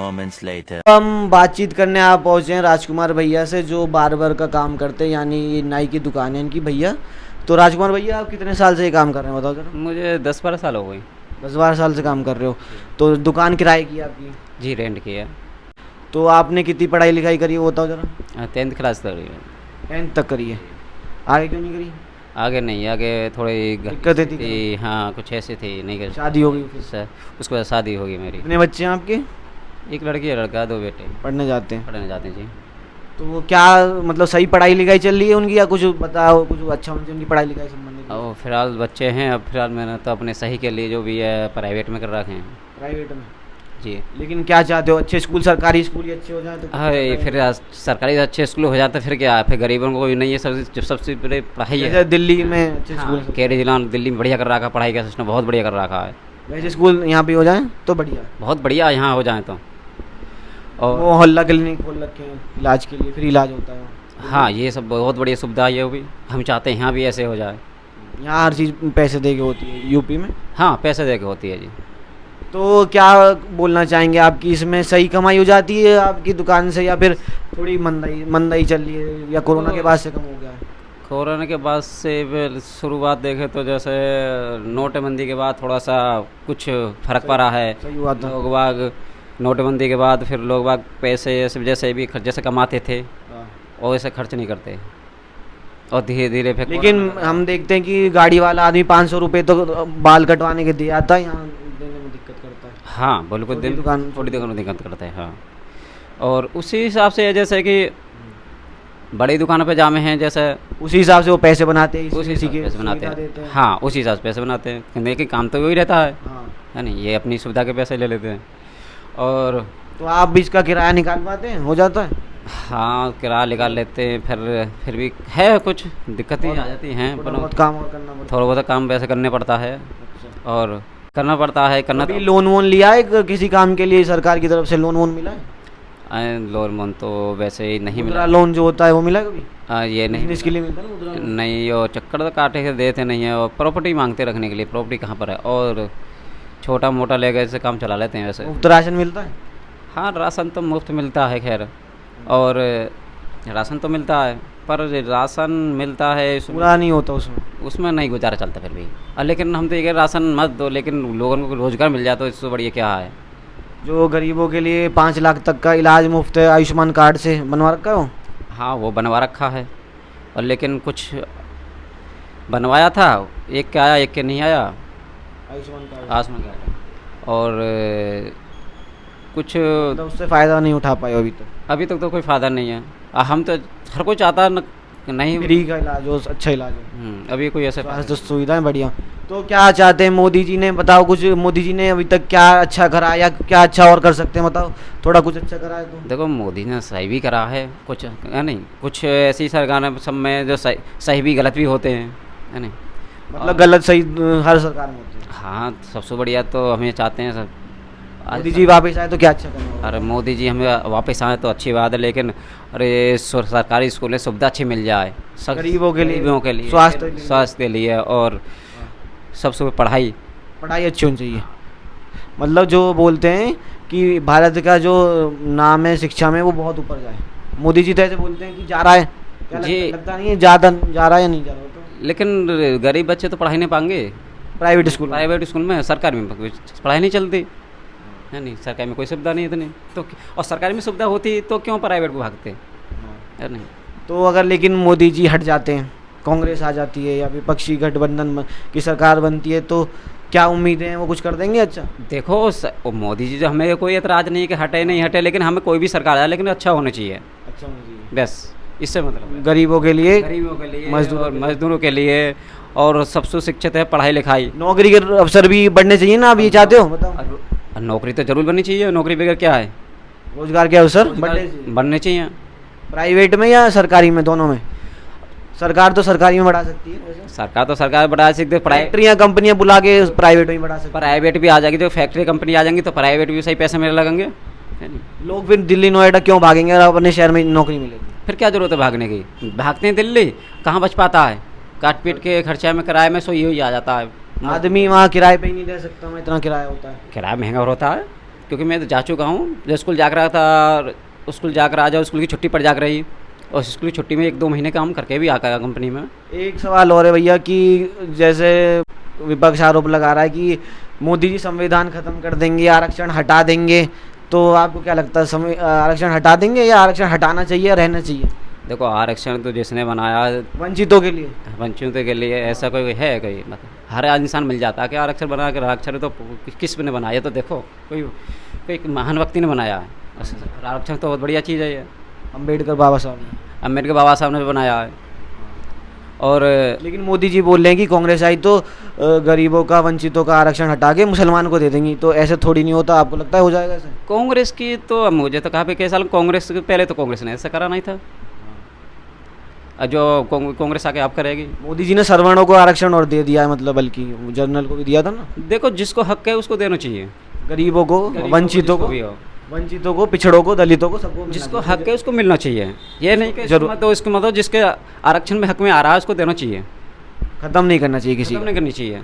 moments later. हम बातचीत करने आप पहुँचे हैं राजकुमार भैया से, जो बार्बर का काम करते हैं, यानी ये नाई की दुकान है इनकी भैया। तो राजकुमार भैया, आप कितने साल से ये काम कर रहे हैं बताओ जरा। मुझे 10-12 साल हो गई। 10-12 साल से काम कर रहे हो। तो दुकान किराए की है आपकी? जी, रेंट की है। तो आपने कितनी पढ़ाई लिखाई करी है वो बताओ जरा। 10th क्लास तक है। 10th तक करी है, आगे क्यों नहीं करी? आगे नहीं, आगे थोड़ी दिक्कतें थी क्या? हाँ, कुछ ऐसी थी, नहीं कर शादी हो गई फिर? उसके बाद शादी होगी मेरी। कितने बच्चे हैं आपके? एक लड़की है, लड़का, 2 बेटे पढ़ने जाते हैं? पढ़ने जाते हैं जी। तो वो क्या मतलब सही पढ़ाई लिखाई चल रही है उनकी, या कुछ बताओ कुछ अच्छा उनसे उनकी पढ़ाई लिखाई संबंधित? और फिलहाल बच्चे हैं, अब फिलहाल मैंने तो अपने सही के लिए जो भी है प्राइवेट में कर रखे हैं प्राइवेट में? जी। लेकिन क्या चाहते हो, अच्छे स्कूल, सरकारी स्कूल ही अच्छे हो जाए तो? हाँ, ये फिर सरकारी अच्छे स्कूल हो जाते फिर क्या, फिर गरीबों को भी नहीं है, सबसे बड़ी पढ़ाई जैसे है। दिल्ली में अच्छे हाँ, स्कूल, केरी जिला दिल्ली में बढ़िया कर रखा, पढ़ाई का सिस्टम बहुत बढ़िया कर रखा है। वैसे स्कूल यहाँ पे हो जाए तो बढ़िया। बहुत बढ़िया यहाँ हो जाए तो। और वो मोहल्ला क्लिनिक खोल रखे हैं इलाज के लिए, फ्री इलाज होता है। हाँ, ये सब बहुत बढ़िया सुविधा है, ये भी हम चाहते हैं यहाँ भी ऐसे हो जाए। यहाँ हर चीज़ पैसे दे के होती है यूपी में। हाँ, पैसे दे के होती है जी। तो क्या बोलना चाहेंगे आपकी, इसमें सही कमाई हो जाती है आपकी दुकान से, या फिर थोड़ी मंदाई चल रही है, या कोरोना के बाद से कम हो गया है? कोरोना के बाद से फिर शुरुआत देखें तो जैसे नोटबंदी के बाद थोड़ा सा कुछ फर्क पड़ा है। सही हुआ था। लोग बाग नोटबंदी के बाद फिर लोग बाग पैसे जैसे भी जैसे कमाते थे और वैसे खर्च नहीं करते, और धीरे धीरे फिर लेकिन हम देखते हैं कि गाड़ी वाला आदमी 500 रुपये तो बाल कटवाने के दिया आता है, यहाँ देने में दिक्कत करता है। हाँ बिल्कुल, छोटी दुकान छोटी दुकान में दिक्कत करते हैं। हाँ, और उसी हिसाब से जैसे कि बड़ी दुकानों पे जामे हैं, जैसे उसी हिसाब से वो पैसे बनाते हैं, उसी इसी हिसाब की से पैसे बनाते सुविधा हैं। देते हैं। हाँ, उसी हिसाब से पैसे बनाते हैं, लेकिन काम तो वही रहता है हाँ। है नहीं, ये अपनी सुविधा के पैसे ले लेते हैं। और तो आप भी इसका किराया निकाल पाते हैं, हो जाता है? हाँ, किराया निकाल लेते हैं, फिर भी है कुछ दिक्कतें आ जाती हैं, थोड़ा पर बहुत काम और करना पड़ता थोड़ा बहुत काम वैसे करने पड़ता है, और करना पड़ता है, करना अभी लोन वोन लिया है किसी काम के लिए, सरकार की तरफ से लोन वोन मिला है? लोन तो वैसे ही नहीं मुद्रा मिला। लोन जो होता है वो मिला है कभी? ये नहीं बिजनेस के लिए मिलता है ना मुद्रा लोन? नहीं, और चक्कर तो काटे के देते नहीं है, और प्रॉपर्टी मांगते रखने के लिए, प्रॉपर्टी कहाँ पर है, और छोटा मोटा ले गए से काम चला लेते हैं वैसे। मुफ्त राशन मिलता है? हाँ, राशन तो मुफ्त मिलता है खैर, और राशन तो मिलता है, पर राशन मिलता है पूरा नहीं होता उसमें? उसमें नहीं गुजारा चलता फिर भी। लेकिन हम तो ये कह रहे राशन मत दो, लेकिन लोगों को रोज़गार मिल जाए तो इससे बढ़िया क्या है। जो गरीबों के लिए 5 लाख तक का इलाज मुफ्त है, आयुष्मान कार्ड से बनवा रखा हो? हाँ, वो बनवा रखा है, और लेकिन कुछ बनवाया था, एक के आया एक के नहीं आया, आयुष्मान कार्ड आसमान का आया। और कुछ तो उससे फ़ायदा नहीं उठा पाए अभी तक? अभी तक तो कोई फ़ायदा नहीं है। हम तो हर कोई चाहता नहीं। फ्री का इलाज हो, अच्छा इलाज हो, अभी कोई ऐसे स्वास्थ्य सुविधाएं बढ़िया। तो क्या चाहते हैं मोदी जी ने, बताओ कुछ, मोदी जी ने अभी तक क्या अच्छा करा, या क्या अच्छा और कर सकते हैं बताओ, थोड़ा कुछ अच्छा करा है तो? देखो, मोदी ने सही भी करा है कुछ, है नहीं, कुछ ऐसी सरकार सब में जो सही भी गलत भी होते हैं, है नहीं। मतलब गलत सही हर सरकार में होती है। हाँ, सबसे बढ़िया तो हमें चाहते हैं सब मोदी जी वापस आए तो क्या अच्छा करना होगा? अरे मोदी जी हमें वापस आए तो अच्छी बात है, लेकिन अरे सरकारी स्कूलें सुविधा अच्छी मिल जाए गरीबों के लिए, स्वास्थ्य के लिए, और सबसे पढ़ाई अच्छी होनी चाहिए। मतलब जो बोलते हैं कि भारत का जो नाम है शिक्षा में वो बहुत ऊपर जाए, मोदी जी तो ऐसे बोलते हैं कि जा रहा है, क्या जी। लगता नहीं है ज़्यादा जा रहा है या नहीं जा रहा? तो लेकिन गरीब बच्चे तो पढ़ाई नहीं पाएंगे प्राइवेट स्कूल में, सरकारी में पढ़ाई नहीं चलती है नहीं, सरकारी में कोई सुविधा नहीं इतनी तो, और सरकारी में सुविधा होती तो क्यों प्राइवेट को भागते है नहीं। तो अगर लेकिन मोदी जी हट जाते हैं, कांग्रेस आ जाती है, या विपक्षी गठबंधन की सरकार बनती है, तो क्या उम्मीदें हैं, वो कुछ कर देंगे अच्छा? देखो, मोदी जी जो, हमें कोई एतराज़ नहीं है कि हटे नहीं हटे, लेकिन हमें कोई भी सरकार आए लेकिन अच्छा होना चाहिए, अच्छा होना चाहिए बस, इससे मतलब गरीबों के लिए, मजदूरों के लिए, और सबसे शिक्षित है, पढ़ाई लिखाई, नौकरी के अवसर भी बढ़ने चाहिए ना, आप ये चाहते हो बताओ? नौकरी तो जरूर बननी चाहिए, नौकरी बगैर क्या है, रोजगार के अवसर बनने चाहिए, प्राइवेट में या सरकारी में, दोनों में? सरकार तो सरकारी में बढ़ा सकती है वैसे। सरकार तो सरकार बढ़ा सकती है, फैक्ट्रियाँ कंपनियाँ बुला के प्राइवेट में बढ़ा सकती है। प्राइवेट भी आ जाएगी, जो फैक्ट्री कंपनी आ जाएंगी तो प्राइवेट भी सही पैसे मेरे लगेंगे, है नहीं। लोग फिर दिल्ली नोएडा क्यों भागेंगे अगर अपने शहर में नौकरी मिलेगी? फिर क्या जरूरत है भागने की, भागते हैं दिल्ली, कहाँ बच पाता है, काट पीट के खर्चा में किराए में सो यही आ जाता है। आदमी वहाँ किराए पे ही नहीं दे सकता, मैं इतना किराया होता है। किराया महंगा होता है, क्योंकि मैं तो जा चुका हूँ, जब स्कूल जा रहा था, स्कूल जाकर आ जाओ, स्कूल की छुट्टी पड़ जा रही, और स्कूल की छुट्टी में 1-2 महीने काम करके भी आ गया कंपनी में। एक सवाल और है भैया कि जैसे विपक्ष आरोप लगा रहा है कि मोदी जी संविधान खत्म कर देंगे, आरक्षण हटा देंगे, तो आपको क्या लगता है, आरक्षण हटा देंगे या आरक्षण हटाना चाहिए या रहना चाहिए देखो आरक्षण तो जिसने बनाया वंचितों के लिए? वंचितों के लिए, ऐसा कोई है कोई, मतलब हर इंसान मिल जाता है कि आरक्षण बना के, आरक्षण तो किस ने बनाया, तो देखो कोई कोई महान व्यक्ति ने बनाया है। आरक्षण तो बहुत बढ़िया चीज़ है ये, अम्बेडकर बाबा साहब ने। अम्बेडकर बाबा साहब ने भी बनाया है। और लेकिन मोदी जी बोल रहे हैं कि कांग्रेस आई तो गरीबों का, वंचितों का आरक्षण हटा के मुसलमान को दे देंगी, तो ऐसे थोड़ी नहीं होता, आपको लगता है हो जाएगा ऐसे? कांग्रेस की तो अब मुझे तो कहा कई साल कांग्रेस के पहले तो कांग्रेस ने ऐसा करा नहीं था, जो कांग्रेस आके आप करेगी। मोदी जी ने सवर्णों को आरक्षण और दे दिया है, मतलब बल्कि जनरल को भी दिया था ना। देखो जिसको हक है उसको देना चाहिए, गरीबों को, वंचितों को, भी हो, वंचितों को, पिछड़ों को, दलितों को, सबको जिसको हक है उसको मिलना चाहिए। ये नहीं कि जरूर। तो इसको मतलब जिसके आरक्षण में हक में आ रहा है उसको देना चाहिए, खत्म नहीं करना चाहिए किसी खत्म को। नहीं करनी चाहिए।